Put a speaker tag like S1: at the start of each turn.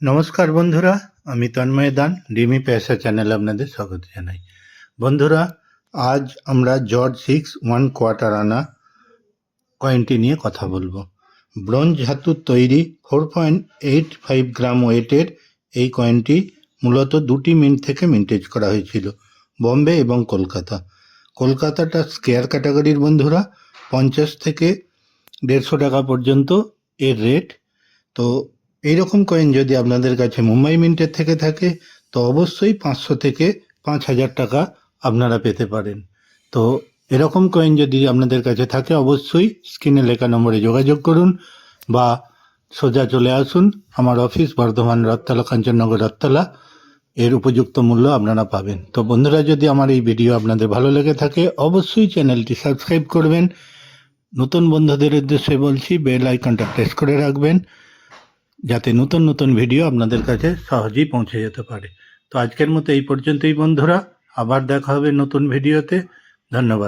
S1: নমস্কার বন্ধুরা, আমি তন্ময় দান ডিমি পেশা চ্যানেলে আপনাদের স্বাগত জানাই। বন্ধুরা, আজ আমরা জর্জ 1/4 আনা কয়েনটি নিয়ে কথা বলবো। ব্রোঞ্জ ধাতুর তৈরি 4.85 গ্রাম ওয়েটের এই কয়েনটি মূলত দুটি মিন্ট থেকে মিন্টেজ করা হয়েছিল, বম্বে এবং কলকাতা। কলকাতাটা স্কেয়ার ক্যাটাগরির বন্ধুরা, 50 থেকে 150 টাকা পর্যন্ত এর রেট। তো এইরকম কয়েন যদি আপনাদের কাছে মুম্বাই মিন্টের থেকে থাকে তো অবশ্যই 500 থেকে 5,000 টাকা আপনারা পেতে পারেন। তো এরকম কয়েন যদি আপনাদের কাছে থাকে অবশ্যই স্ক্রিনে লেখা নম্বরে যোগাযোগ করুন বা সোজা চলে আসুন আমার অফিস, বর্ধমান রথতলা, কাঞ্চননগর রথতলা। এর উপযুক্ত মূল্য আপনারা পাবেন। তো বন্ধুরা, যদি আমার এই ভিডিও আপনাদের ভালো লেগে থাকে অবশ্যই চ্যানেলটি সাবস্ক্রাইব করবেন। নতুন বন্ধুদের উদ্দেশ্যে বলছি, বেল আইকনটা প্রেস করে রাখবেন যাতে নতুন নতুন ভিডিও আপনাদের কাছে সহজেই পৌঁছে যেতে পারে। তো আজকের মতো এই পর্যন্তই বন্ধুরা, আবার দেখা হবে নতুন ভিডিওতে। ধন্যবাদ।